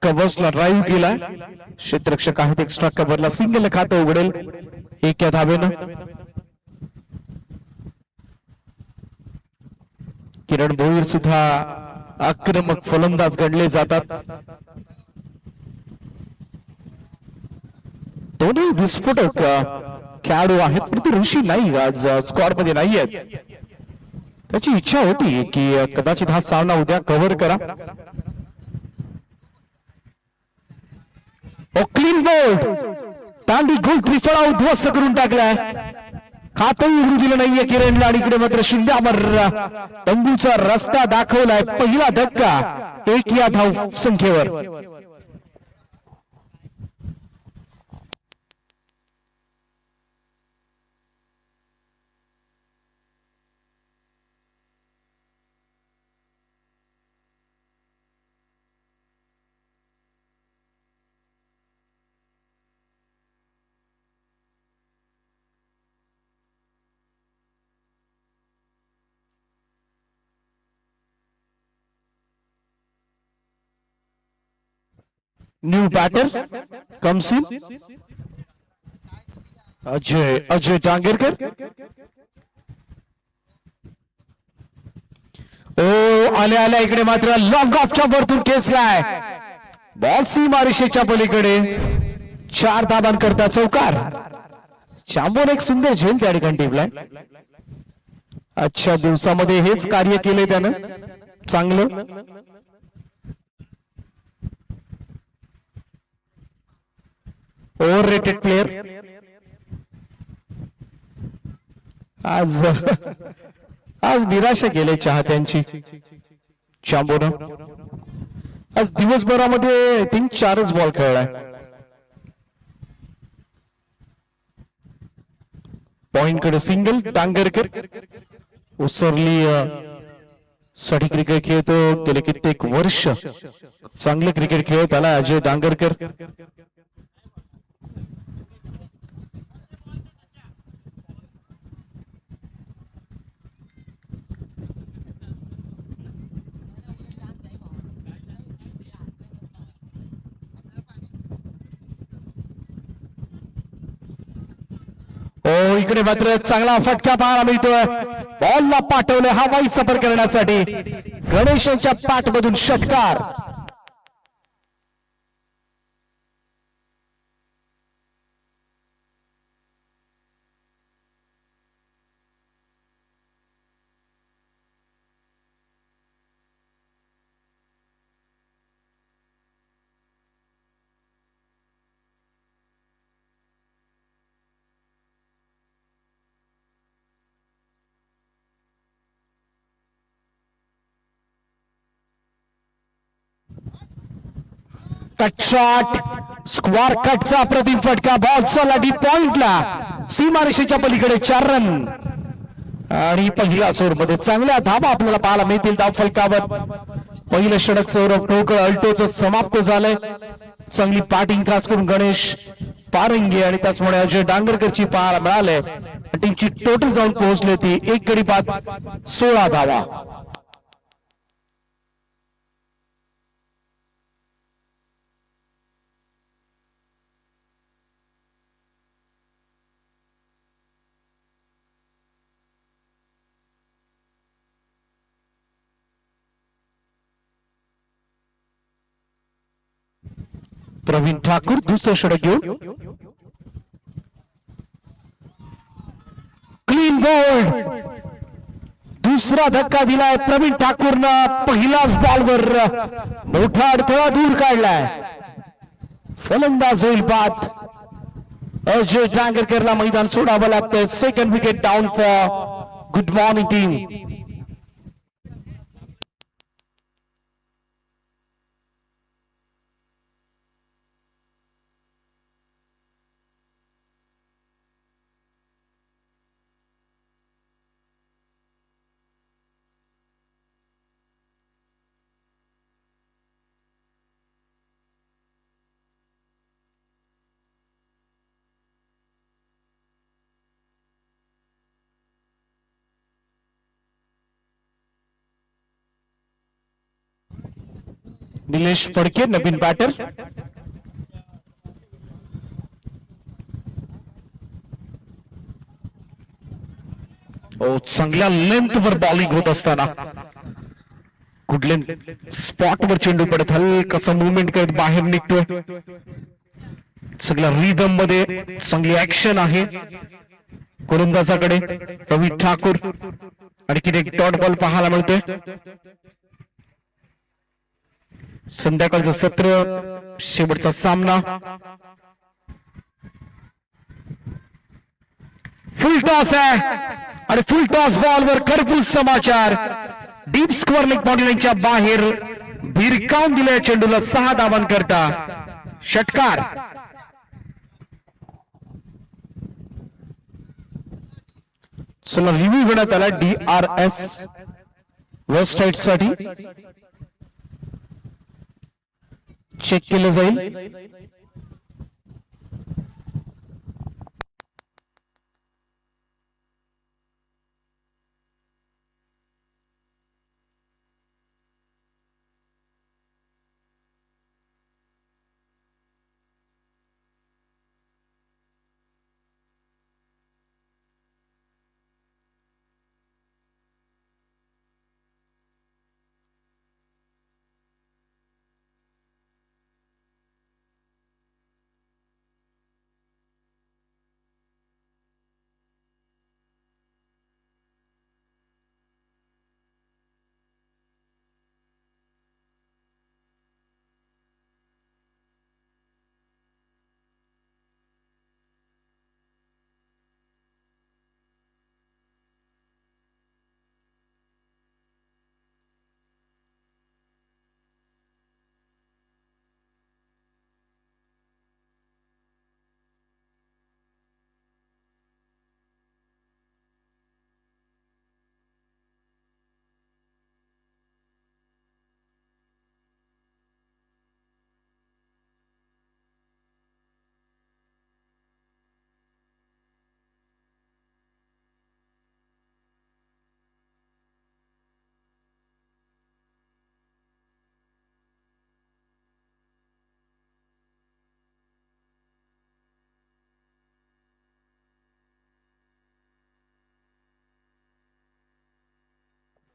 कव्हर्सला drive केला. क्षेत्ररक्षक आहेत extra कव्हरला single खातं उघडेल एक या धावेनं. किरण भोईर सुद्धा आक्रमक फलंदाज गणले जातात. दोन्ही विस्फोटक खेळाडू आहेत, पण ते ऋषी नाही आज स्क्वॉड मध्ये नाही आहेत. त्याची इच्छा होती की कदाचित हा सामना उद्या कव्हर करा. क्लीन बोल्ड तांडी गोल त्रिफळा उद्ध्वस्त करून टाकलाय. खातही उघडू दिलं नाहीये किरणला आणि इकडे मात्र शिंद्यावर तंबूचा रस्ता दाखवलाय. पहिला धक्का एक या धाव संख्येवर. New batter comes in Ajay Dangerkar. आल्या आल्या इकडे मात्र लॉंग ऑफच्या वरतून खेचलाय. बॉल सीमारेषेच्या पलीकडे 4 धावांकरता चौकार. चांबोन एक सुंदर झेल त्या ठिकाणी टिपलाय. आजच्या दिवसामध्ये हेच कार्य केले त्यानं चांगलं. Over rated player. आज आज निराशा केली चाहत्यांची चांबोनं. आज दिवसभरामध्ये आय थिंक 4च बॉल खेळलाय. पॉइंट कडे सिंगल डांगरकर. उसरली साठी क्रिकेट खेळतो गेले कित्येक वर्ष. चांगले क्रिकेट खेळत आला अजय डांगरकर. इकडे मात्र चांगला फटका पाहायला मिळतोय. बॉलला पाठवले हवाई सफर करण्यासाठी. गणेशांच्या पाठमधून षटकार. कट शॉट स्क्वार कटचा प्रतिम फटका. बॉल चला डी पॉइंटला सीमारेषेच्या पलीकडे 4 रन. आणि पहिल्या ओव्हर मध्ये चांगल्या धावा आपल्याला पाहायला मिळतील धाव फलकावर. पहिलं षटक सौरभ ठोकळ अल्टोचं समाप्त झालंय. चांगली बॅटिंग खास करून गणेश पारंगे आणि त्याचमुळे अजय डांगरकरची पाहायला मिळाले. टीमची टोटल जाऊन पोहोचली ती 1 गडी बाद 16 धावा. प्रवीण ठाकूर दुसरं षटक घेऊन. Clean bowled. दुसरा धक्का दिलाय प्रवीण ठाकूरनं. पहिलाच बॉलवर मोठा अडथळा दूर काढलाय. फलंदाज होईल बाद. अजय डांगरकरला मैदान सोडावं लागतंय. Second wicket down for good morning team. Nilesh Phadke नवीन बॅटर. चांगल्या लेंथवर बॉलिंग होत असताना कुठल्या स्पॉटवर चेंडू पडत हलकसा मुवमेंट करत बाहेर निघतोय. सगळ्या रिदम मध्ये चांगली ऍक्शन आहे गोलंदाजाकडे. रवी ठाकूर आणखीन एक डॉट बॉल पाहायला मिळतोय. संध्याकाळचं सत्र, शेवटचा सामना. फुल टॉस आहे आणि फुल टॉस बॉलवर खरपूस समाचार. डीप स्क्वेअर लेग बाउंड्रीच्या बाहेर भिरकावून दिल्या चेंडूला 6 धावांकरता षटकार. चला रिव्ह्यू घेण्यात आला DRS वेस्ट साइड साठी. चेक केलं जाईल.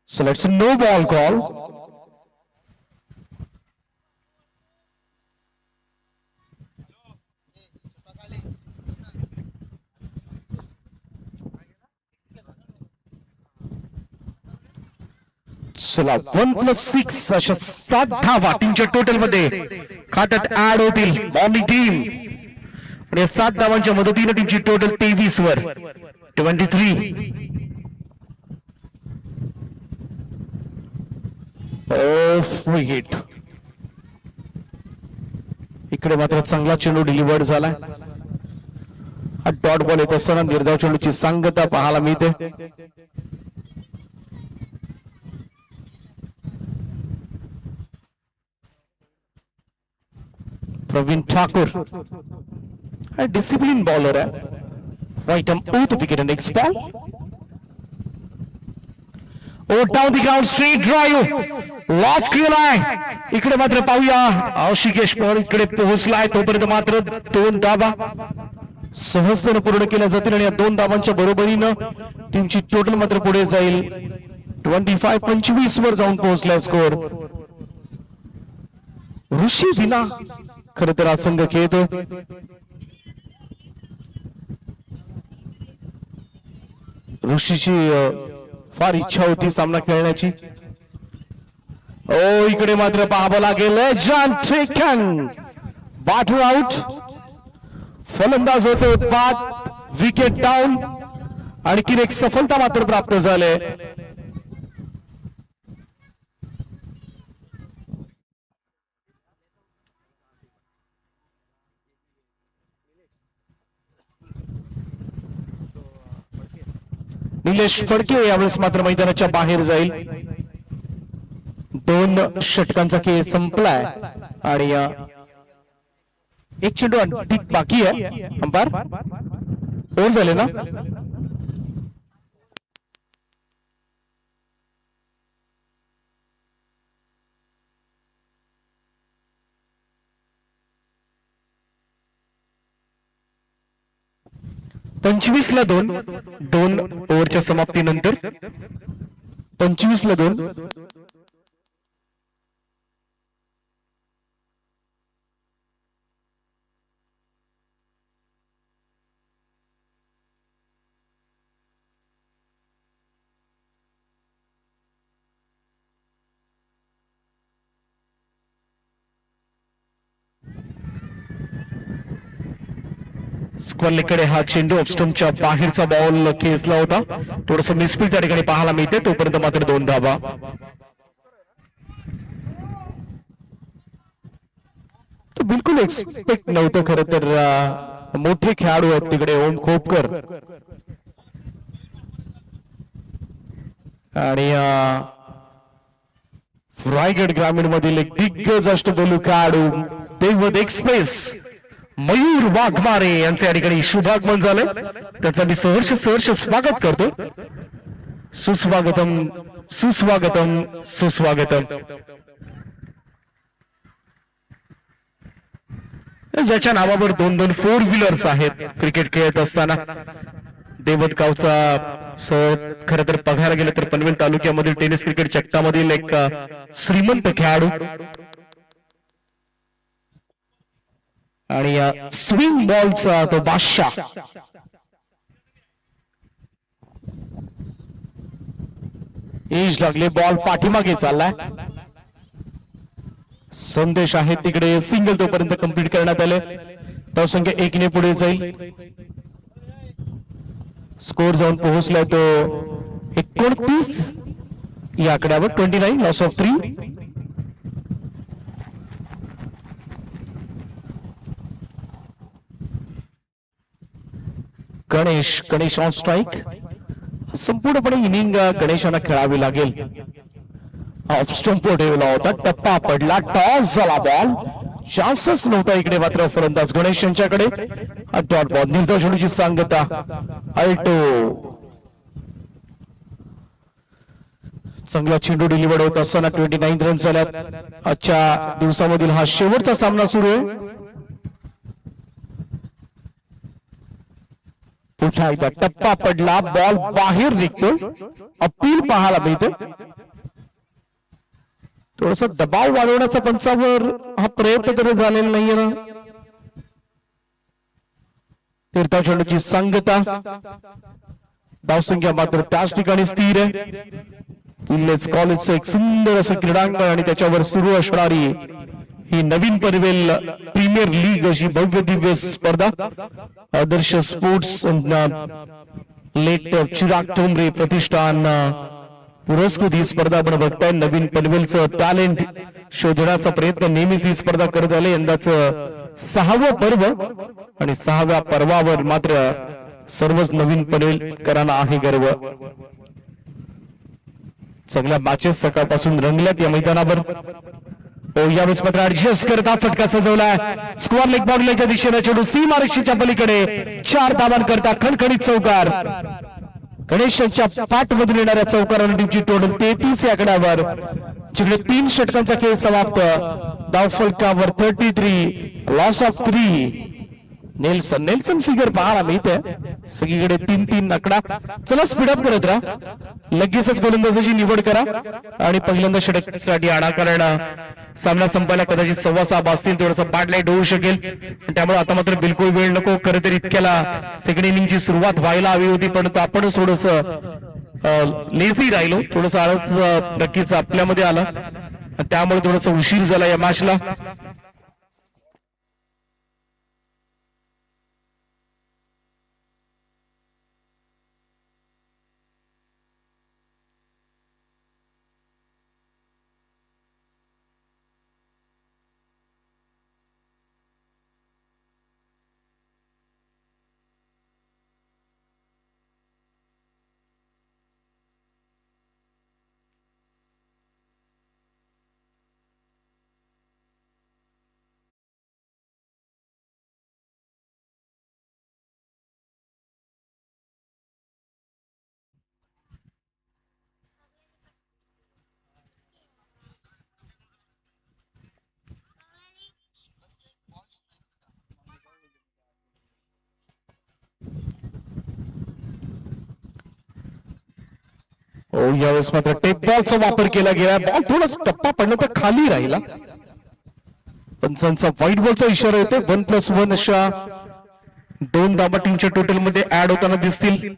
So let's no ball call. चला 1+6 अशा 7 धावा टीमच्या टोटल मध्ये खात्यात ऍड होतील मॉर्निंग टीम. आणि 7 धावांच्या मदतीने टीमची टोटल 23 वर 23. Free hit. इकडे मात्र चांगला चेंडू डिलिव्हर्ड झालाय. हा डॉट बॉल येत असताना निर्धाव चेंडूची सांगता पाहायला मिळते. प्रवीण ठाकूर डिसिप्लिन बॉलर आहे. Right arm out wicket next ball. Down the ground straight drive launch केलाय. इकडे मात्र पाहूया आशिकेश पवार इकडे पोहोचलाय. तोपर्यंत मात्र 2 धावा सहजतेने पूर्ण केल्या जातील आणि या 2 धावांच्या बरोबरीनं टीमची टोटल मात्र पुढे जाईल. 25-25 वर जाऊन पोहोचलाय स्कोर. ऋषी विना खर तर हा संघ खेळतोय. ऋषीची फार इच्छा होती सामना खेळण्याची. इकडे मात्र पाहावं लागेल. जॉन टेकन बॅटर आउट. फलंदाज होते बाद. Wicket down. आणखीन एक सफलता मात्र प्राप्त झाले. निलेश फडके यावेळेस मात्र मैदानाच्या बाहेर जाईल. 2 षटकांचा खेळ संपलाय आणि एक चेंडू अधिक बाकी आहे. अंपायर ओव्हर झाले ना. 25-2 दोन ओव्हरच्या समाप्तीनंतर 25-2 स्क्वॉलिकडे हा चेंडू ऑफस्टम्पच्या बाहेरचा बॉल खेचला होता. थोडस मिसफील त्या ठिकाणी पाहायला मिळते. तोपर्यंत मात्र 2 धावा. बिलकुल एक्सपेक्ट नव्हतं खरं तर. मोठे खेळाडू आहेत तिकडे ओम खोपकर आणि रायगड ग्रामीण मधील एक दिग्गज अष्टपैलू खेळाडू दैवत एक्सप्रेस मयूर वाघमारे यांचे या ठिकाणी शुभागमन झालं. त्याचं मी सहर्ष स्वागत करतो. सुस्वागतम सुस्वागतम सुस्वागतम. ज्याच्या नावावर 2-2 4 व्हीलर्स आहेत क्रिकेट खेळत असताना. देवतगावचा खरं तर बघायला गेलं तर पनवेल तालुक्यामधील टेनिस क्रिकेट चक्कामधील एक श्रीमंत खेळाडू आणि स्विंग बॉलचा तो बादशाह. एज लागले. बॉल पाठीमागे चाललाय. संदेश आहे तिकडे. सिंगल तोपर्यंत कंप्लीट करण्यात आले. धावसंख्या 1 ने पुढे जाईल. स्कोर जाऊन पोहोचलाय तो 29 या आकड्यावर. 29 loss of 3. Ganesh on strike. संपूर्णपणे इनिंग गणेशांना खेळावी लागेल. ऑफ स्टंप ठेवला होता. टप्पा पडला. टॉस झाला. बॉल चान्सच नव्हता इकडे. मात्र फलंदाज गणेश यांच्याकडे डॉट बॉल. निर्धाव चेंडूची सांगता. अल्टो चांगला चेंडू डिलिव्हर्ड होत असताना 29 रन झाल्यात. आजच्या दिवसामधील हा शेवटचा सामना सुरू आहे. पुन्हा एकदा टप्पा पडला. बॉल बाहेर निघतो. अपील पाहायला मिळते. थोडासा दबाव वाढवण्याचा पंचावर हा प्रयत्न तरी झालेला नाहीये ना. निर्धाव चेंडूची सांगता. धावसंख्या मात्र त्याच ठिकाणी स्थिर आहे. किल्लेच कॉलेजचं एक सुंदर असं क्रीडांगण आणि त्याच्यावर सुरू असणारी ही नवीन पनवेल प्रीमियर लीग अशी भव्य दिव्य स्पर्धा. आदर्श स्पोर्ट्स लेट चिराग ठोंबरे प्रतिष्ठान पुरस्कृत ही स्पर्धा आपण बघताय. नवीन पनवेलचं टॅलेंट शोधण्याचा प्रयत्न नेहमीच ही स्पर्धा करत आले. यंदाचं 6वं पर्व आणि 6व्या पर्वावर मात्र सर्वच नवीन पनवेलकरांना आहे गर्व. चांगल्या मॅचेस सकाळपासून रंगल्यात या मैदानावर. यावेळेस मात्र ऍडजस्ट करता फटका सजवलाय. स्क्वेअर लेग बॉडीच्या दिशेने चेंडू सीमारेषेच्या पलीकडे 4 धावांकरता खणखणीत चौकार. गणेशांच्या पाठमधून येणाऱ्या चौकाराने टीमची टोटल 33 या आकड्यावर. जिकडे 3 षटकांचा खेळ समाप्त. धावफलकावर 33 लॉस ऑफ 3. नेल्सन फिगर पाहायला मिळते. सगळीकडे 3-3 आकडा. चला स्पीडअप करत राहा. लगेचच गोलंदाजाची निवड करा आणि पहिल्यांदा षटकासाठी आणा. कारण सामना संपायला कदाचित 6:15 असतील. थोडंसं पार्टलाईट होऊ शकेल. त्यामुळे आता मात्र बिलकुल वेळ नको. खरं तर इतक्याला सेकंड इनिंगची सुरुवात व्हायला हवी होती. पण आपण थोडस लेझी राहिलो. थोडस आळस नक्कीच आपल्यामध्ये आला. त्यामुळे थोडस उशीर झाला या मॅचला. हो, यावेळेस मात्र टेप बॉलचा वापर केला गेला. बॉल थोडाच टप्पा पडला तर खाली राहिला. पंचांचा व्हाईट बॉलचा इशारा येतो. 1+1 अशा 2 धावा टीमच्या टोटल मध्ये ऍड होताना दिसतील.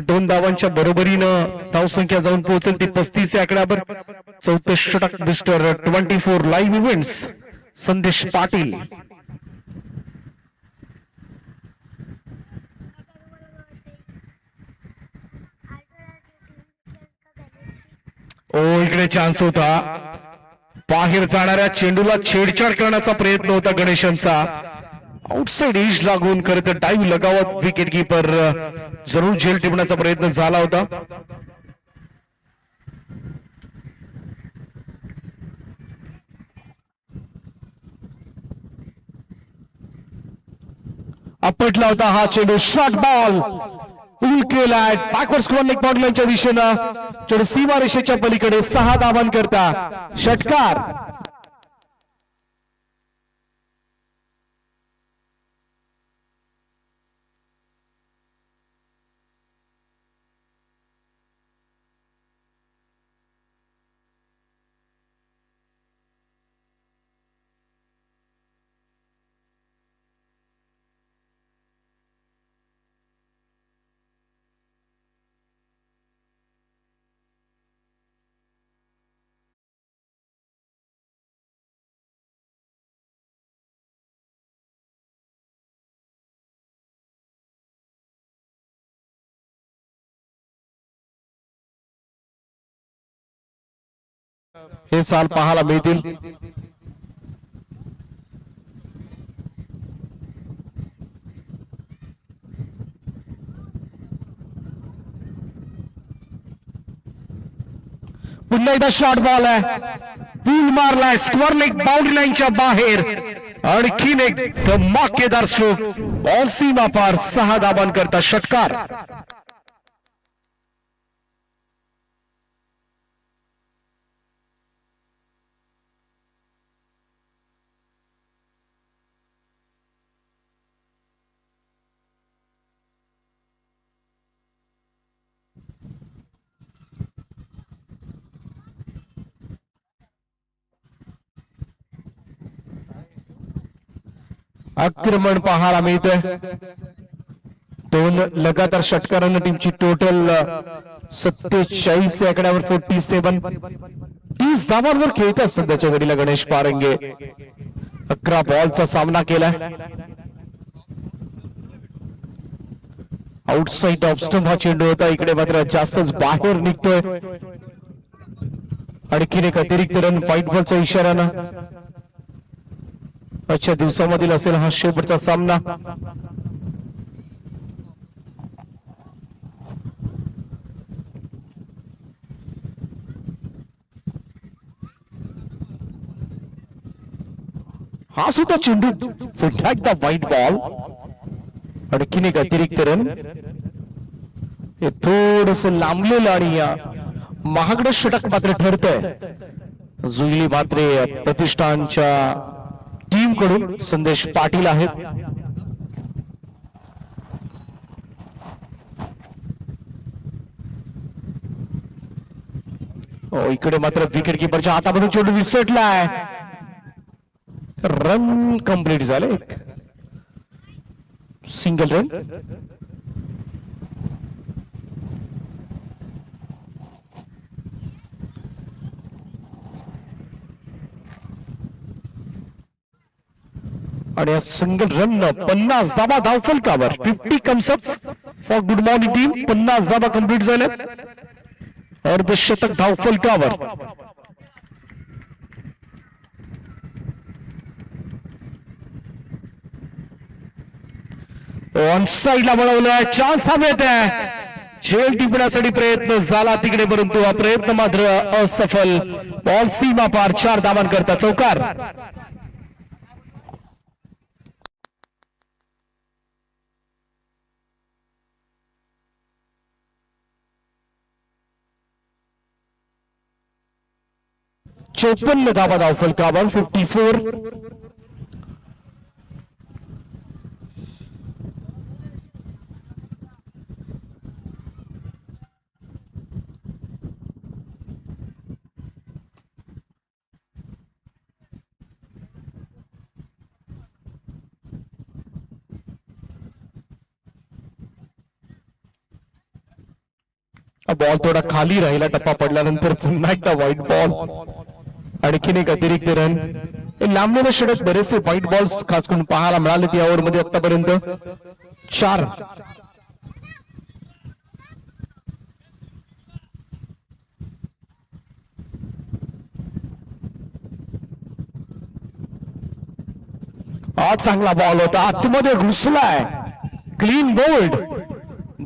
2 धावांच्या बरोबरीनं धावसंख्या जाऊन पोहोचेल ती 35 या आकड्यावर. 34 षटक मिस्टर 24 लाईव्ह इव्हेंट्स संदेश पाटील. ओ, इकडे चान्स होता. बाहेर जाणाऱ्या चेंडूला छेडछाड करण्याचा प्रयत्न होता गणेशांचा. आउटसाइड एज लागून खरं तर डाईव्ह लगावत विकेट कीपर जरूर झेल टिपण्याचा प्रयत्न झाला होता. आपटला होता हा चेंडू. शॉर्ट बॉल पूल केलाय बॅकवर्ड स्क्वेअर लेग पॉइंटच्या दिशेनं. चेंडू सीमारेषेच्या पलीकडे 6 धावांकरता षटकार. हे साल पाहायला मिळतील. पुन्हा एकदा शॉर्ट बॉल आहे. पूल मारलाय स्क्वेअर लेग बाउंड्री लाईनच्या बाहेर. आणखीन एक धमाकेदार स्ट्रोक. बॉल सीमा पार. 6 धावांकरता षटकार. आक्रमण पाहायला मिळतंय. 2 लगातार षटकारांना टीमची टोटल 47 या आकड्यावर 47. 30 धावांवर खेळतात सध्याच्या घडीला गणेश पारंगे. 11 बॉलचा सामना केला. आउटसाइड ऑफ स्टंप हा चेंडू होता. इकडे मात्र जास्तच बाहेर निघतोय. आणखीन एक अतिरिक्त रन व्हाईट बॉलचा इशारानं. आजच्या दिवसामधील असेल हा शेवटचा सामना. हा सुद्धा चेंडू पुन्हा एकदा व्हाईट बॉल. आणखीन एक अतिरिक्त रन. हे थोडस लांबलेलं आणि महागडं षटक मात्र ठरतंय. जुईली मात्र प्रतिष्ठानच्या टीम कडून संदेश पाटील आहेत. इकडे मात्र विकेट किपरच्या हातामधून चेंडू विसटलाय. रन कंप्लीट झाले. एक सिंगल रन. आणि या सिंगल रन 50 धावा धावफलकावर. 50 comes up for good morning team. 50 धावा कंप्लीट झाल्या अर्धशतक धावफलकावर. ऑन साईडला वळवलाय. चान्स हवेत आहे. झेल टिपण्यासाठी प्रयत्न झाला तिकडे परंतु हा प्रयत्न मात्र असफल. बॉल सीमा पार. 4 धावांकरता चौकार. चौपन्न धावा धावफलकावर. 54. बॉल थोडा खाली राहिला, टप्पा पडल्यानंतर पुन्हा एकदा व्हाईट बॉल, आणखीन एक अतिरिक्त रन. लांबलेले षटक बरेचसे व्हाईट बॉल्स खास करून पाहायला मिळाले या ओव्हरमध्ये आतापर्यंत 4. आज चांगला बॉल होता, आतमध्ये घुसलाय, क्लीन बोल्ड,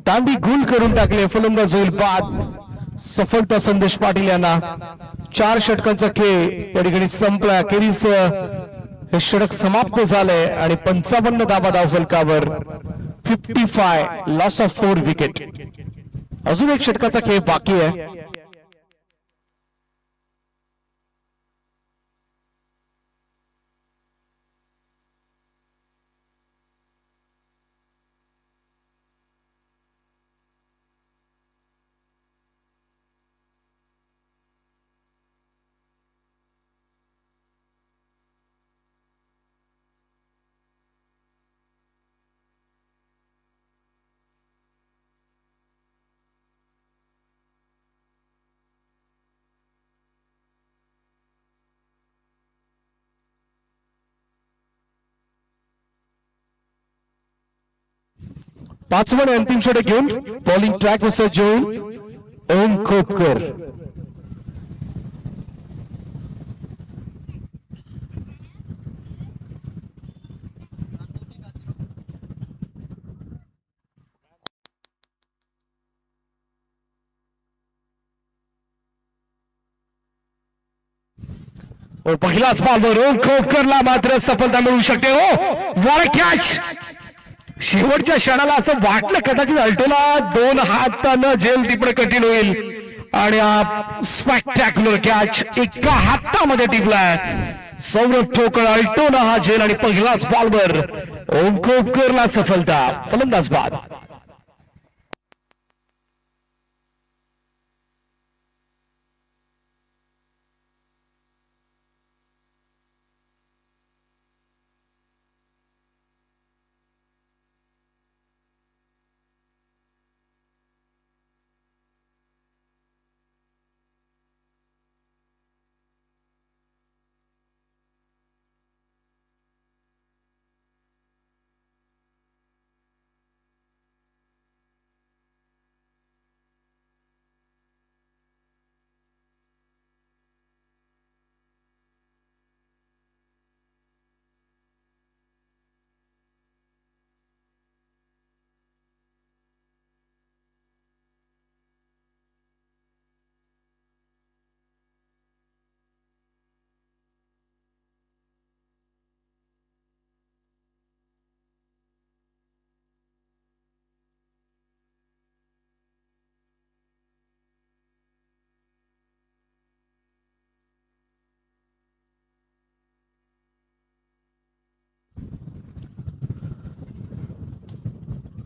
दांडी गुल करून टाकले. फलंदाज होईल बाद. सफलता संदेश पाटील यांना. 4 षटकांचा खेळ या ठिकाणी संपला. अखेरीस हे षटक समाप्त झाले आणि 55 धावा धावफलकावर. 55 लॉस ऑफ 4 विकेट. अजून एक षटकाचा खेळ बाकी आहे. पाचवं अंतिम षटक घेऊन बॉलिंग ट्रॅक वर सज्ज होऊन ओम खोपकर. पहिलाच बॉलवर ओम खोपकरला मात्र सफलता मिळू शकते. हो, वर कॅच. शेवटच्या क्षणाला असं वाटलं कदाचित अल्टोला 2 हातानं झेल तिकडे कठीण होईल आणि स्पेक्टॅक्युलर कॅच एका हातामध्ये टिपलाय. सौरभ ठोकळ, अल्टोना हा झेल आणि पहिलाच बॉलवर ओम खोपकरला सफलता. फलंदाज बाद.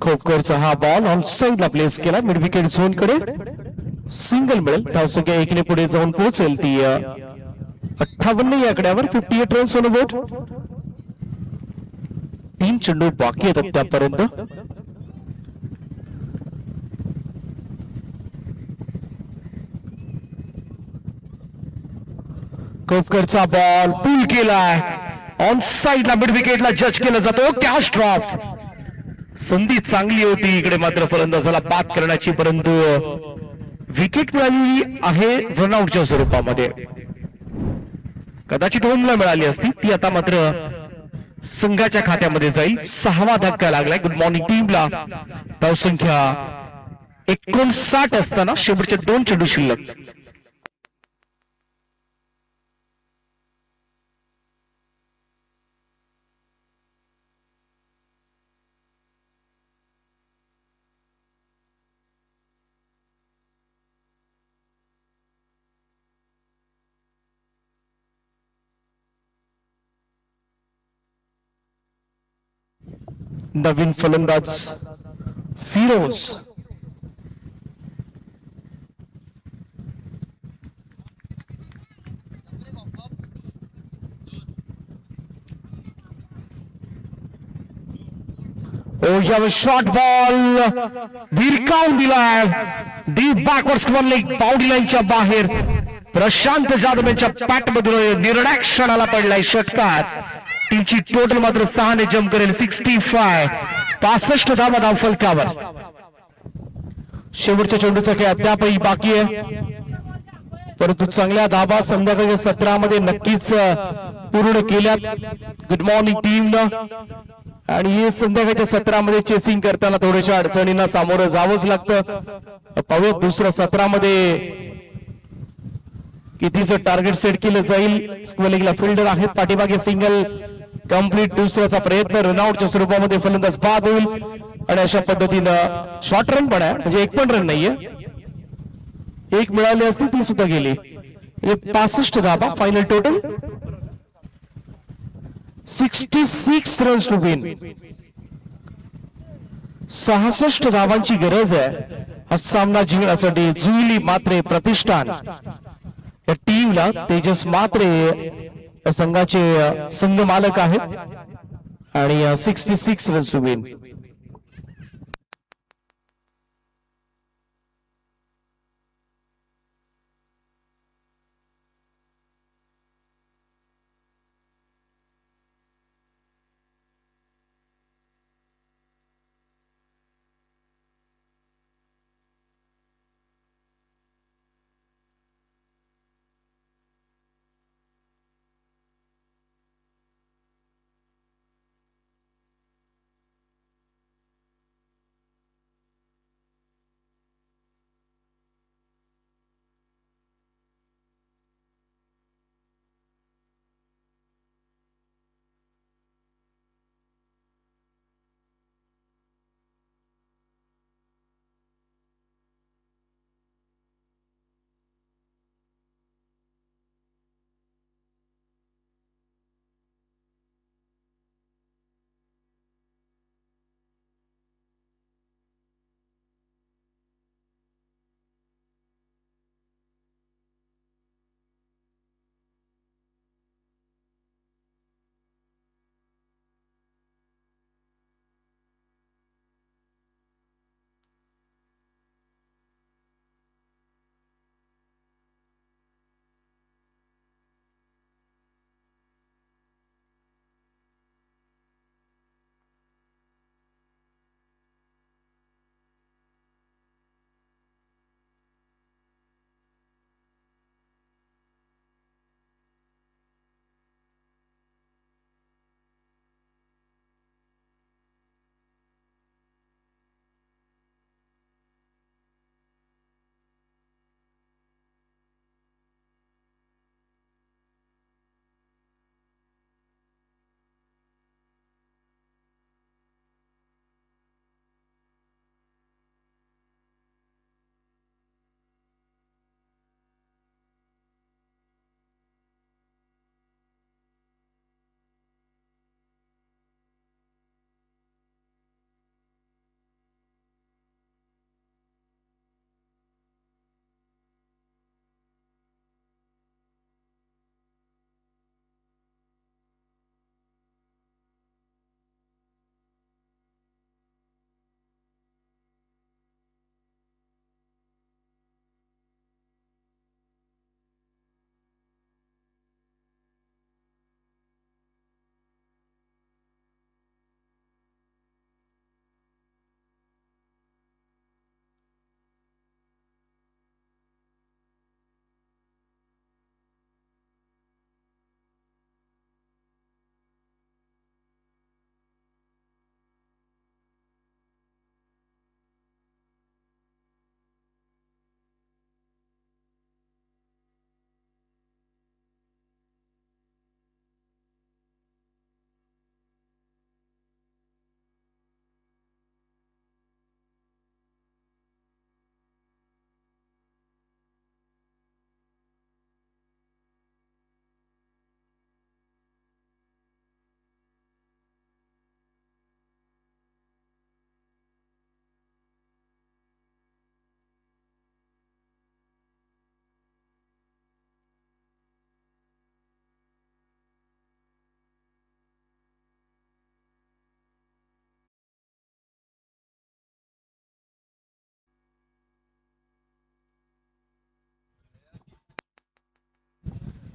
खोपकरचा हा बॉल ऑन साइडला प्लेस केला. मिड विकेट झोन कडे सिंगल मिळेल. धावसंख्या 1 ने पुढे जाऊन पोहोचेल ती 58 या आकड्यावर. 58 रन्स ऑन बोर्ड. 3 चेंडू बाकी आहेत त्यापर्यंत. खोपकरचा बॉल पुल केलाय ऑन साइडला. मिड विकेटला जज केला जातो. Catch drop. संधी चांगली होती इकडे मात्र फलंदाजाला बाद करण्याची, परंतु विकेट मिळाली आहे रनआउटच्या स्वरूपामध्ये. कदाचित होमला मिळाली असती ती, आता मात्र संघाच्या खात्यामध्ये जाईल. 6वा धक्का लागलाय गुड मॉर्निंग टीमला. धावसंख्या 59 असताना शेवटचे 2 चेंडू शिल्लक. नवीन फलंदाज फिरोज. यावर शॉर्ट बॉल भिरकावून दिलाय deep backward square leg boundary लाईनच्या बाहेर. प्रशांत जाधव यांच्या पॅट मधून निर्णायक क्षणाला पडलाय षटकार. टीमची टोटल मात्र 6 ने जम्प करेल. 65 धावा धावफलकावर. शेवटच्या चेंडूचा खेळ अद्यापही बाकी आहे, परंतु चांगल्या धावा संध्याकाळच्या सत्रामध्ये नक्कीच पूर्ण केल्यात गुड मॉर्निंग टीमनं. आणि हे संध्याकाळच्या सत्रामध्ये चेसिंग करताना थोड्याशा अडचणींना सामोरं जावंच लागतं. पाहूयात दुसऱ्या सत्रामध्ये कितीचं टार्गेट सेट केलं जाईल. स्क्वेलिंगला फिल्डर आहेत पाठीमागे. Single complete. दुसऱ्याचा प्रयत्न रनआउटच्या स्वरूपामध्ये फलंदाज बाद होईल आणि अशा पद्धतीनं शॉर्ट रन पण आहे, म्हणजे एक पण रन नाहीये. एक मिळाली असती ती सुद्धा गेली. 65 धावा final total. 66 runs to win. 66 धावांची गरज आहे हा सामना जिंकण्यासाठी. जुईली मात्रे प्रतिष्ठान या टीमला तेजस मात्रे या संघाचे संघ मालक आहेत आणि 66 runs to win.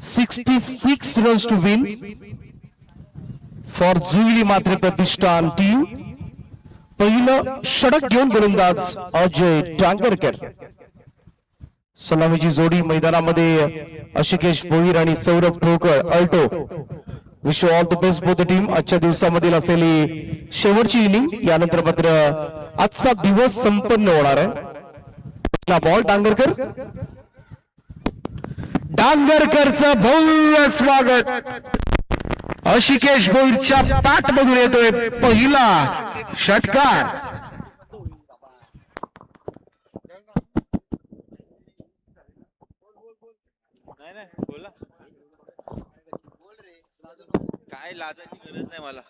66 runs to win for Juili मात्र प्रतिष्ठान टीम. पहिलं षटक घेऊन गोलंदाज अजय डांगरकर. सलामीची जोडी मैदानामध्ये अशिकेश भोईर आणि सौरभ ठोकर Alto. Wish all the best both the team. आजच्या दिवसामधील असलेली शेवटची इनिंग, यानंतर मात्र आजचा दिवस संपन्न होणार आहे. बॉल डांगरकर. डांगरकरचं भव्य स्वागत. अशिकेश भोईरच्या बॅट मधून येतोय पहिला षटकार. काय लादाची गरज नाही मला.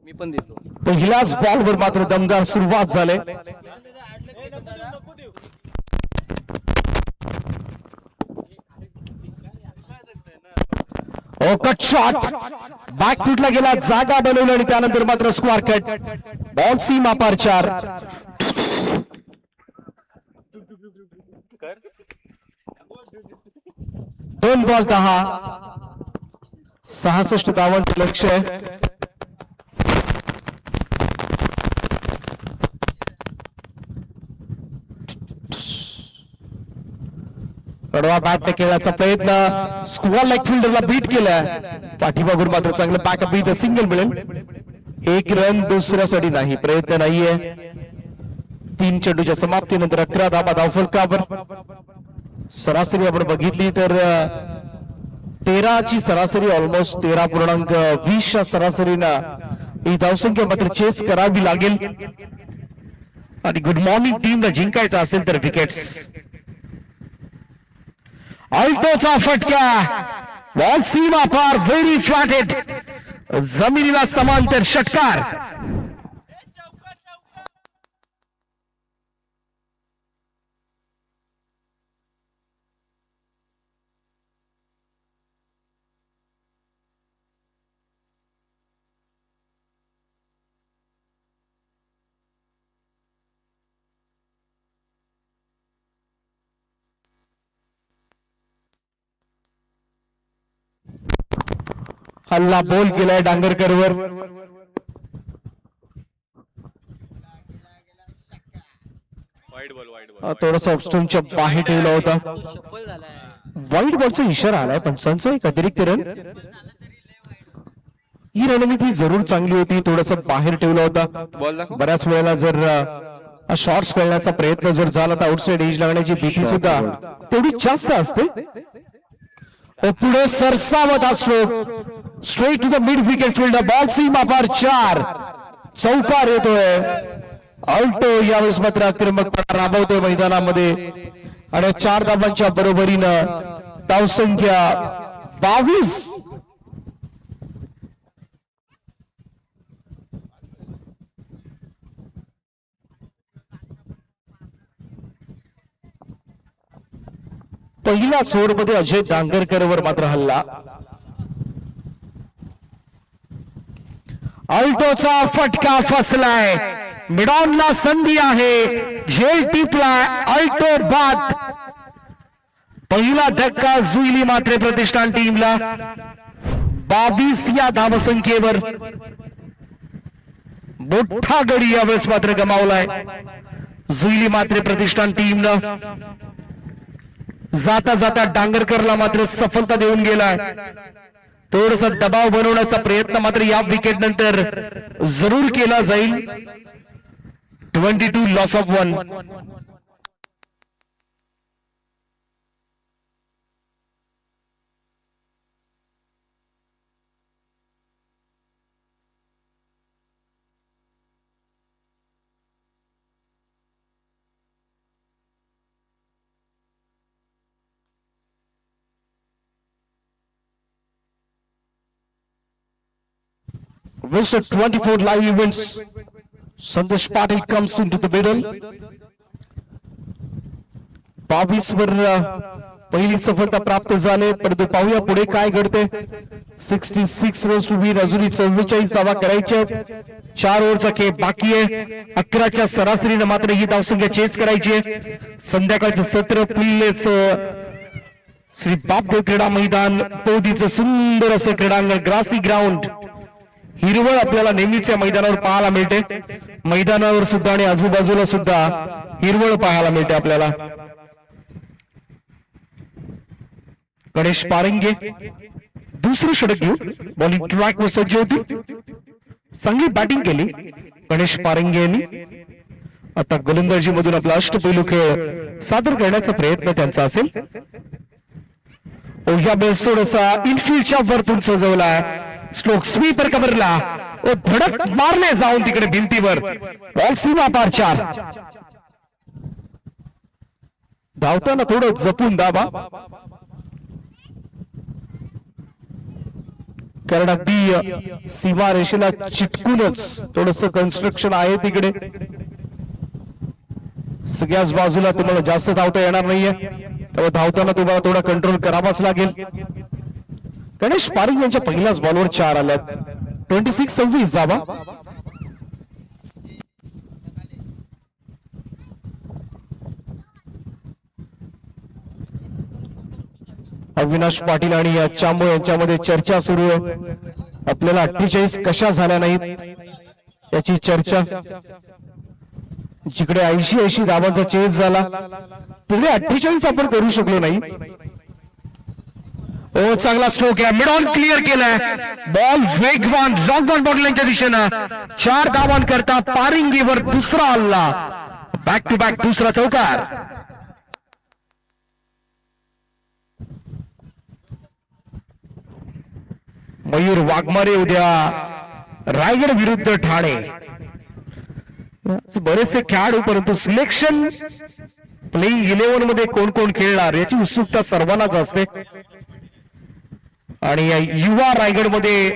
मी पण देतो. पहिल्याच बॉलवर मात्र दमदार सुरुवात झाली. कट शॉट बॅक फुटला गेला, जागा बनवली आणि त्यानंतर मात्र स्क्वेअर कट. बॉल सीमा पार 4. दोन बॉल 10, 66 धावांचे लक्ष्य आहे. कडवा बॅटने खेळण्याचा प्रयत्न, स्क्वेअर लेग फिल्डरला बीट केलाय. पाठीमागून मात्र चांगलं बॅकअप बीट, सिंगल मिळेल. 1 रन दुसऱ्यासाठी नाही, प्रयत्न नाहीये. 3 चेंडूच्या समाप्तीनंतर 11 धावा धावफलकावर. सरासरी आपण बघितली तर 13 ची सरासरी, ऑलमोस्ट 13.20 सरासरीनं ही धावसंख्या मात्र चेस करावी लागेल. आणि गुड मॉर्निंग टीमला जिंकायचं असेल तर विकेट्स. अल्टोचा फटका, बॉल सीमा पार, व्हेरी फ्लॅटेड, जमिनीला समांतर षटकार. हल्ला बोल केलाय डांगरकरवर. थोडासा ऑफस्टोनच्या बाहेर ठेवला होता. वाईट बॉलचा इशारा आलाय पंचांचा. एक अतिरिक्त रन. ही रणनीती जरूर चांगली होती, थोडस बाहेर ठेवला होता. बऱ्याच वेळेला जर शॉर्ट्स खेळण्याचा प्रयत्न जर झाला तर आउटसाइड एज लागण्याची भीती सुद्धा तेवढी जास्त असते. पुढे सरसावत हा stroke, straight to the mid wicket fielder. Ball सीमा पार 4, चौकार येतोय. अल्टो यावेळेस मात्र आक्रमकपणा राबवतोय मैदानामध्ये आणि 4 धावांच्या बरोबरीनं धावसंख्या 22. पहिल्याच ओव्हरमध्ये अजय डांगरकरवर मात्र हल्ला. अल्टोचा फटका फसलाय. मिडॉनला संधी आहे, झेल टिपलाय, अल्टो बाद. पहिला धक्का जुईली मात्र प्रतिष्ठान टीमला. 22 या धावसंख्येवर मोठा गडी यावेळेस मात्र गमावलाय जुईली मात्र प्रतिष्ठान टीमनं. जाता जाता डांगरकरला मात्र सफलता देऊन गेलाय. थोडासा दबाव बनवण्याचा प्रयत्न मात्र या विकेट नंतर जरूर केला जाईल. 22 loss of 1. Visit 24 live events. Sandesh Patil comes into the middle. 22 वर पहिली सफलता प्राप्त झाली, परंतु पाहूया पुढे काय घडते. 66 रन्स टू विन. अजूनही 44 धावा करायच्या. 4 ओव्हरचा खेळ बाकी आहे. 11च्या सरासरीनं मात्र ही धावसंख्या चेस करायची आहे. संध्याकाळचं सत्र पिल्लेच श्री बापदेव क्रीडा मैदान पोदीचं सुंदर असं क्रीडांगण, ग्रासी ग्राउंड, हिरवळ आपल्याला नेहमीच या मैदानावर पाहायला मिळते. मैदानावर सुद्धा आणि आजूबाजूला सुद्धा हिरवळ पाहायला मिळते आपल्याला. गणेश पारंगे दुसरं षटक घेऊन बॉलिंग ट्रॅक वर सज्ज होती. चांगली बॅटिंग केली गणेश पारंगे यांनी. आता गोलंदाजी मधून आपला अष्टपैलू खेळ सादर करण्याचा प्रयत्न त्यांचा असेल. ओह्या बेस थोडासा इनफिल्डच्या वरतून सजवला. स्ट्रोक स्वीपर कव्हरला व धडक मारले जाऊन तिकडे भिंतीवर. बॉल सीमा पार 4. धावताना थोडं जपून दाबा, कारण अगदी सीमा रेषेला चिटकूनच थोडस कन्स्ट्रक्शन आहे तिकडे. सगळ्याच बाजूला तुम्हाला जास्त धावता येणार नाहीये, त्यामुळे धावताना तुम्हाला थोडा कंट्रोल करावाच लागेल. गणेश पारंगे यांच्या पहिल्याच बॉलवर 4 आल्यात. 26-26 धावा. अविनाश पाटील आणि चांबो यांच्यामध्ये चर्चा सुरू आहे. आपल्याला 48 कशा झाल्या नाहीत याची चर्चा. जिकडे 80 धावांचा चेस झाला तिकडे 48 आपण करू शकलो नाही. ओ चांगला स्ट्रोक आहे, मिड ऑन क्लिअर केलाय. बॉल वेगवान लॉंग ऑन बॉटलांच्या दिशेनं 4 धावांकरता पारिंगीवर दुसरा हल्ला. बॅक टू बॅक दुसरा चौकार. मयूर वाघमारे उद्या रायगड विरुद्ध ठाणे. बरेचसे खेळाडू, परंतु सिलेक्शन प्लेइंग 11 मध्ये कोण कोण खेळणार याची उत्सुकता सर्वांनाच असते. आणि युवा रायगड मध्ये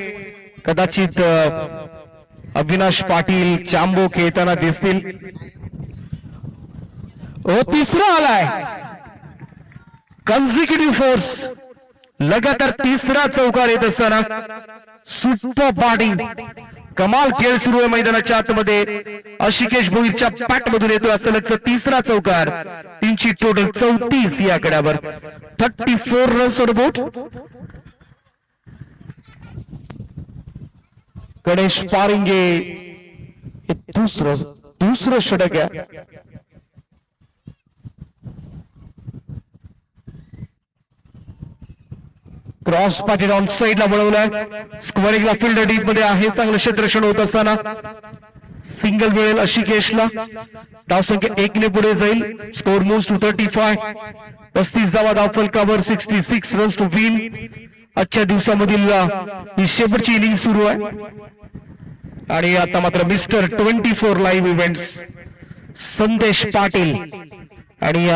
कदाचित अविनाश पाटील चांबो खेळताना दिसतील. तिसरा आलाय कन्झिक्युटिव्ह फोर्स. लगातार तिसरा चौकार येत असताना सुपर बॅटिंग, कमाल खेळ सुरू आहे मैदानाच्या आतमध्ये. अशिकेश भोईरच्या पॅट मधून येतो सलगचा तिसरा चौकार. टीमची टोटल 34 या आकड्यावर. 34 runs on board. Ganesh Parange हे दुसरं षटक आहे. क्रॉस पाटील ऑन साइडला वळवलाय. स्क्वेअरिंगला फिल्डर डीप मध्ये आहे. चांगलं क्षेत्ररक्षण होत असताना सिंगल मिळेल अशिकेशला. धावसंख्या 1 ने पुढे जाईल. Score moves to 35. 35 धावा धावफलकावर. 66 रन्स टू विन. आजच्या दिवसामधील ही शेवटची इनिंग सुरू आहे. आणि आता मात्र मिस्टर 24 लाईव्ह इव्हेंट्स संदेश पाटील आणि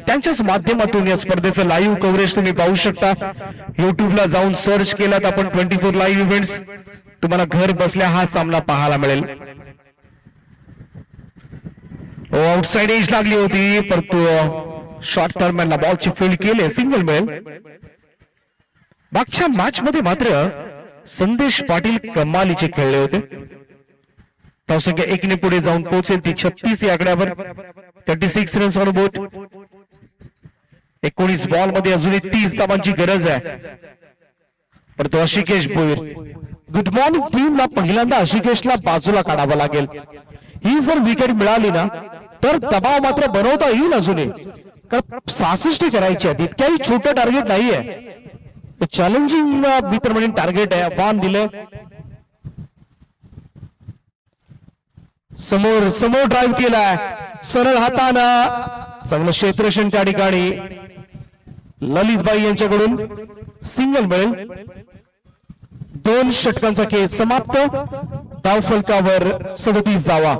त्यांच्याच माध्यमातून या स्पर्धेचं लाईव्ह कव्हरेज तुम्ही पाहू शकता. युट्यूबला जाऊन सर्च केलात आपण 24 लाईव्ह इव्हेंट्स, तुम्हाला घर बसल्या हा सामना पाहायला मिळेल. आउटसाइड एज लागली होती, परंतु शॉर्ट टर्मॅनला बॉलची फील्ड केले. सिंगल मिळेल. मागच्या मॅच मध्ये मात्र संदेश पाटील कमालीचे खेळले होते. धावसंख्या 1 ने पुढे जाऊन पोहोचेल ती 36 या आकड्यावर. 36 रन्स ऑन बोर्ड. 19 बॉल मध्ये अजूनही 30 धावांची गरज आहे. परंतु अशिकेश भोईर, गुड मॉर्निंग टीमला पहिल्यांदा अशिकेशला बाजूला काढावं लागेल. ही जर विकेट मिळाली ना तर दबाव मात्र बनवता येईल अजूनही, कारण 66 करायची आहेत. इतक्याही छोटं टार्गेट नाहीये. चॅलेंजिंग मित्र म्हणून टार्गेट आहे. आव्हान दिलं. समोर समोर ड्राईव्ह केलाय सरळ हातानं. चांगलं क्षेत्ररक्षण त्या ठिकाणी ललितबाई यांच्याकडून. सिंगल मिळेल. 2 षटकांचा खेळ समाप्त. धावफलकावर 37 धावा.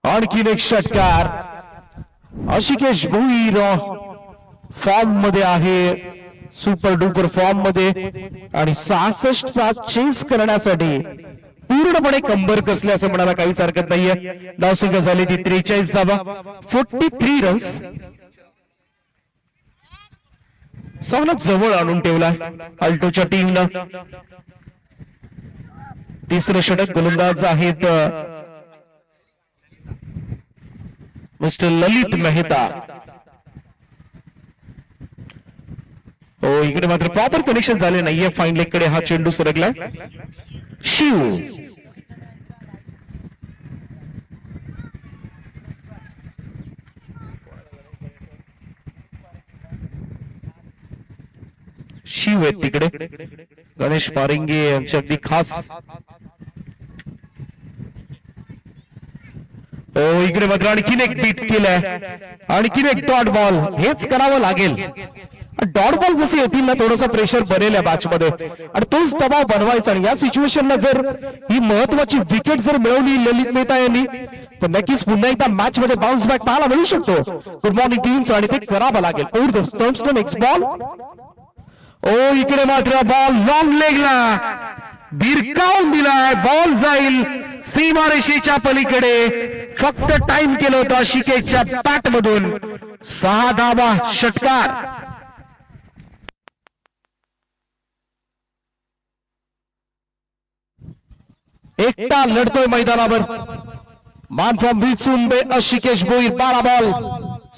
आणखीन एक षटकार. आशिकेश भोईर फॉर्म मध्ये आहे, सुपर डुपर फॉर्म मध्ये, आणि 66 चा चेस करण्यासाठी पूर्णपणे कंबर कसले असं म्हणायला काहीच हरकत नाहीये. धावसंख्या झाली ती 43 धावा, 43 रन्स. सामना जवळ आणून ठेवला अल्टोच्या टीमनं. तिसरं षटक गोलंदाज आहेत मिस्टर ललित मेहता. हो, इकडे मात्र प्रॉपर कनेक्शन झाले नाहीये. फाईन लेग कडे हा चेंडू सरकलाय. शिव शिव आहेत तिकडे. गणेश पारिंगे यांचे अगदी खास. हो, इकडे मात्र आणखीन एक बीट केलाय, आणखीन एक डॉट बॉल. हेच करावं लागेल. डॉट बॉल जसे येतील ना, थोडासा प्रेशर बनेल या मॅच मध्ये, आणि तोच दबाव बनवायचा. आणि या सिच्युएशनला जर ही महत्वाची विकेट जर मिळवली ललित मेहता यांनी, तर नक्कीच पुन्हा एकदा मॅच मध्ये बाउन्स बॅक पाहायला मिळू शकतो गुड मॉर्निंग टीम्स, आणि ते करावं लागेल. Over the stumps next ball. ओ, इकडे मात्र बॉल लॉंग लेगला भिरकावून दिलाय. बॉल जाईल सीमारेषेच्या पलीकडे. फक्त टाइम केलं होतं आशिकेशच्या बॅट मधून. 6 धावा, षटकार. एकटा लढतोय मैदानावर. मान फ्रॉम विचुंबे आशिकेश भोईर. 12 बॉल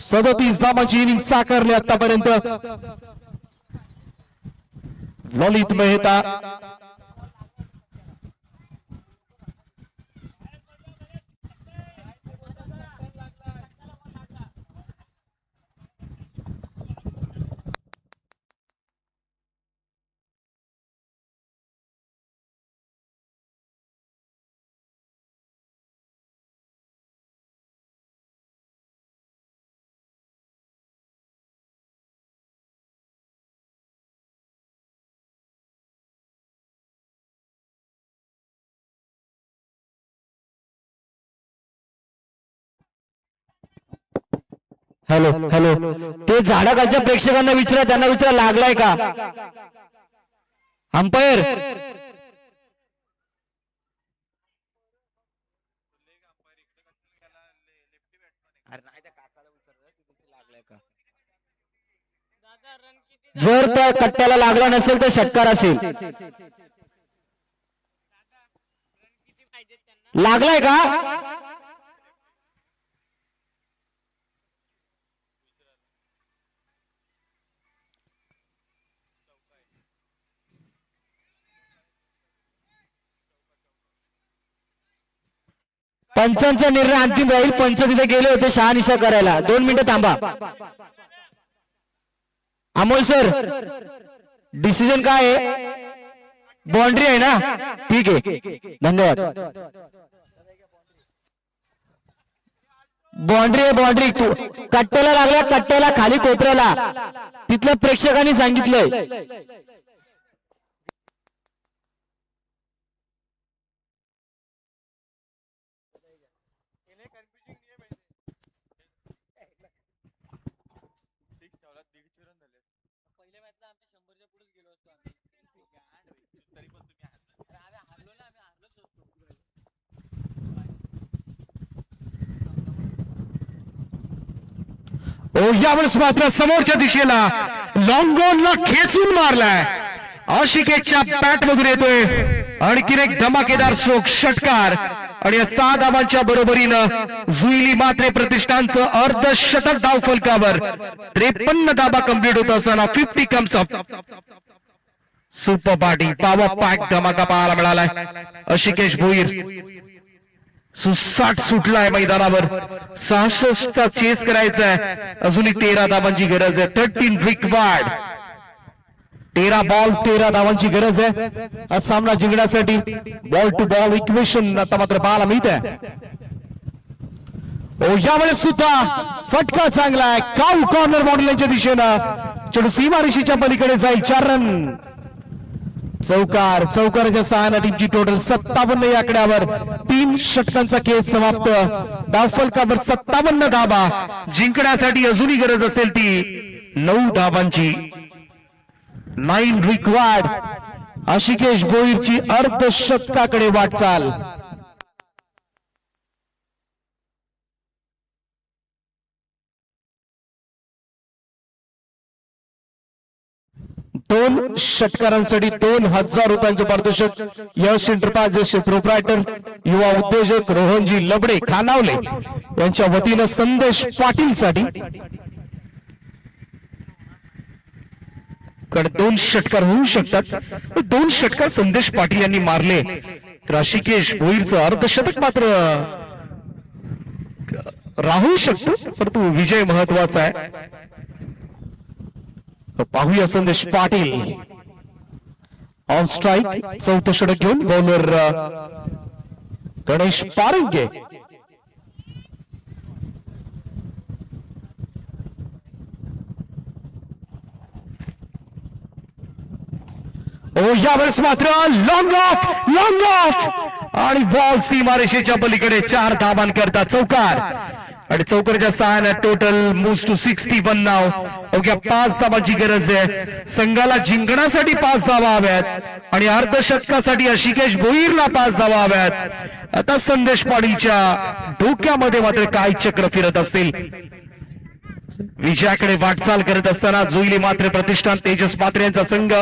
37 धावांची इनिंग साकारली आतापर्यंत. ललित मेहता हॅलो हॅलो, ते झाडाखालच्या प्रेक्षकांना विचारा, त्यांना विचारा लागलाय का अंपायर. जर त्या कट्ट्याला लागला नसेल तर षटकार असेल. लागलाय का? पंचांचा निर्णय अंतिम राहील. पंच तिथे गेले होते शहानिशा करायला. 2 मिनिटं थांबा. अमोल सर, डिसिजन काय आहे? बाउंड्री आहे ना? ठीक आहे, धन्यवाद. बाउंड्री आहे, बाउंड्री. कट्ट्याला लागला, कट्ट्याला खाली कोपऱ्याला. तिथल्या प्रेक्षकांनी सांगितलंय. यावेळेस मात्र समोरच्या दिशेला लॉंग ऑनला खेचून मारलाय. आशिकेशच्या बॅट मधून येतोय आणखीन एक धमाकेदार स्ट्रोक, षटकार. आणि या 6 धावांच्या बरोबरीनं जुईली मात्रे प्रतिष्ठानचं अर्धशतक धाव फलकावर. 53 धावा कंप्लीट होत असताना 50 comes up. Super batting, power pack धमाका पाहायला मिळालाय. आशिकेश भोईर सुसाट सुटलाय मैदानावर. 66 चा चेस करायचा आहे. अजूनही 13 धावांची गरज आहे. 13 रिक्वायर्ड. 13 बॉल 13 धावांची गरज आहे हा सामना जिंकण्यासाठी. बॉल टू बॉल इक्वेशन आता मात्र पाहायला मिळत आहे. यावेळेस सुद्धा फटका चांगला आहे. काउ कॉर्नर बाउंड्रीच्या दिशेनं चेंडू सीमारेषेच्या पलीकडे जाईल. 4 रन. चौकाराच्या सहाय्याने टीमची टोटल 57 या आकड्यावर 3 षटकांचा खेळ समाप्त. धावफलकावर 57 धाबा. जिंकण्यासाठी अजूनही गरज असेल ती 9 धाबांची. 9 रिक्वायर्ड. आशिकेश भोईरची अर्धशतकाकडे वाटचाल. दोन षटकारांसाठी 2000 रुपयांचं पारितोषिक. यश एंटरप्राइजेसचे प्रोप्रायटर युवा उद्योजक रोहनजी लबडे खानावले यांच्या वतीनं संदेश पाटील साठी 2 षटकार होऊ शकतात. 2 षटकार संदेश पाटील यांनी मारले तर आशिकेश भोईरचं अर्धशतक मात्र राहू शकतो, परंतु विजय महत्वाचा आहे. पाहूया संदेश पाटील ऑन स्ट्राइक. 4थं षटक घेऊन बॉलर गणेश पारंगे. यावेळेस मात्र लॉंग ऑफ आणि बॉल सीमारेषेच्या पलीकडे 4 धाबांकरता चौकार. आणि चौकारच्या सहाय्याने टोटल मूव्स टू 61 नाव. अवघ्या 5 धाबांची गरज आहे. संघाला जिंकण्यासाठी 5 धावा हव्यात आणि अर्धशतकासाठी आशिकेश भोईरला 5 धावा हव्यात. आता संदेश पाटीलच्या डोक्यामध्ये मात्र काय चक्र फिरत असतील. विजयाकडे वाटचाल करत असताना जोईली मात्र प्रतिष्ठान तेजस मात्रे यांचा संघ.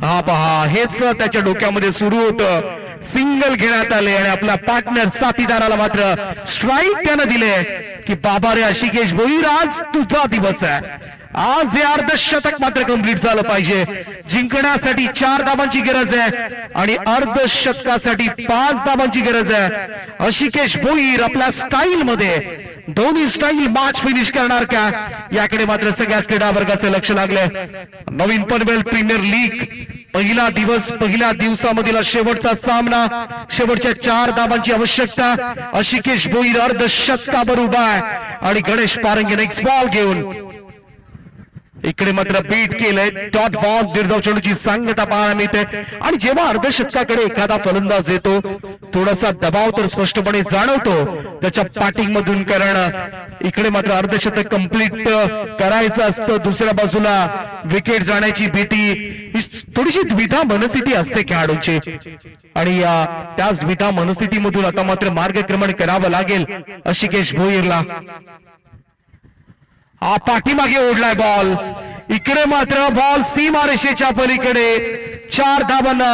हा पहा, हेच त्याच्या डोक्यामध्ये सुरू होतं. सिंगल घेण्यात आले आणि आपला पार्टनर साथीदाराला मात्र स्ट्राईक त्यानं दिले की बाबा रे आशिकेश भोईर, आज तुझा दिवस आहे. आज हे अर्धशतक मात्र कंप्लीट झालं पाहिजे. जिंकण्यासाठी 4 धाबांची गरज आहे आणि अर्धशतकासाठी 5 धाबांची गरज आहे. आशिकेश भोईर आपल्या स्टाईल मध्ये दोन्ही स्टाईल मॅच फिनिश करणार का, याकडे मात्र सगळ्याच क्रीडा वर्गाचं लक्ष लागलंय. नवीन पनवेल प्रीमियर लीग पहिला दिवस, पहिल्या दिवसामधील शेवटचा सामना. शेवटच्या 4 धाबांची आवश्यकता. आशिकेश भोईर अर्धशतकावर उभा आहे आणि गणेश पारंगे नेक्स्ट बॉल घेऊन इकडे मात्र बीट केलंय. डॉट बॉल निर्धाव चेंडूची सांगता पाहायला मिळते. आणि जेव्हा अर्धशतकाकडे एखादा फलंदाज येतो थोडासा दबाव तर स्पष्टपणे जाणवतो त्याच्या बॅटिंग मधून. कारण इकडे मात्र अर्धशतक कंप्लीट करायचं असतं. दुसऱ्या बाजूला विकेट जाण्याची भीती, ही थोडीशी द्विधा मनस्थिती असते खेळाडूंची आणि त्याच द्विधा मनस्थितीमधून आता मात्र मार्गक्रमण करावं लागेल आशिकेश भोईरला. हा पाठीमागे ओढलाय बॉल. इकडे मात्र बॉल सीमारेषेच्या पलीकडे 4 धाबांना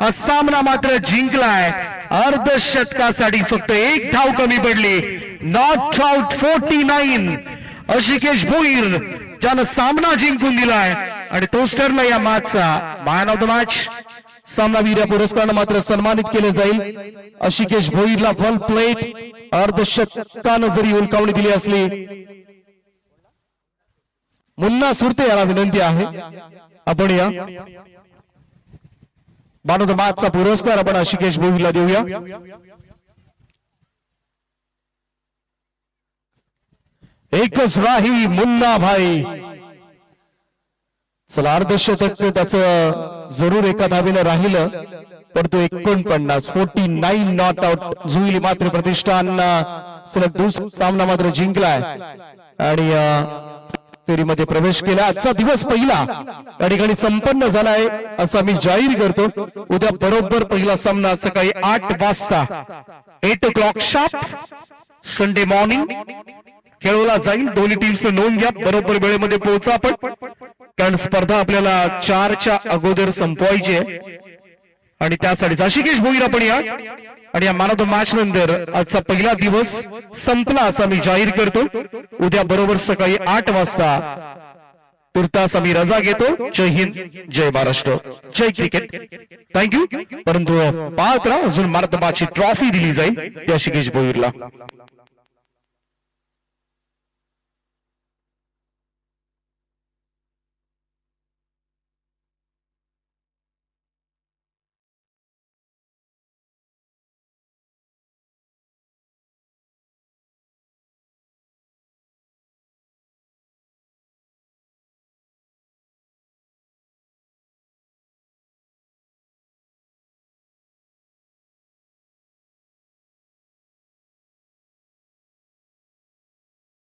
हा सामना मात्र जिंकलाय. अर्धशतकासाठी फक्त 1 धाव कमी पडली. Not out 49. आशिकेश भोईर ज्यानं सामना जिंकून दिलाय आणि तोच ठरला या मॅचचा मॅन ऑफ द मॅच. सामनावीर या पुरस्कारानं मात्र सन्मानित केले जाईल. आशिकेश भोईरला वेल प्लेड. अर्धशतकानं जरी उलकावणी दिली असली, मुन्ना सुरते याला विनंती आहे आपण या मॅन ऑफ द मॅचचा पुरस्कार आपण आशिकेश भोईरला देऊया. एकच राही मुन्ना भाई. चला, अर्धशतक त्याचं जरूर एका धावेनं राहिलं, परंतु 49 नॉट आउट. जुईली मात्र प्रतिष्ठान सलग दुसरा सामना मात्र जिंकलाय आणि फेरीमध्ये प्रवेश केला. आजचा दिवस पहिला या ठिकाणी संपन्न झालाय असं मी जाहीर करतो. उद्या बरोबर पहिला सामना सकाळी 8 वाजता 8 o'clock शार्प संडे मॉर्निंग खेळवला जाईल. दोन्ही टीम्सने नोंद घ्या, बरोबर वेळेमध्ये पोहोचा आपण, कारण स्पर्धा आपल्याला 4च्या अगोदर संपवायची आहे आणि त्यासाठी आशिकेश भोईर आपण या आणि या मॅन ऑफ द मॅच नंतर आजचा पहिला दिवस संपला असं मी जाहीर करतो. उद्या बरोबर सकाळी 8 वाजता तुर्तास आम्ही रजा घेतो. जय हिंद, जय महाराष्ट्र, जय क्रिकेट. थँक्यू. परंतु पाहत राहा, अजून मॅन ऑफ द मॅचची ट्रॉफी दिली जाईल ती आशिकेश भोईरला.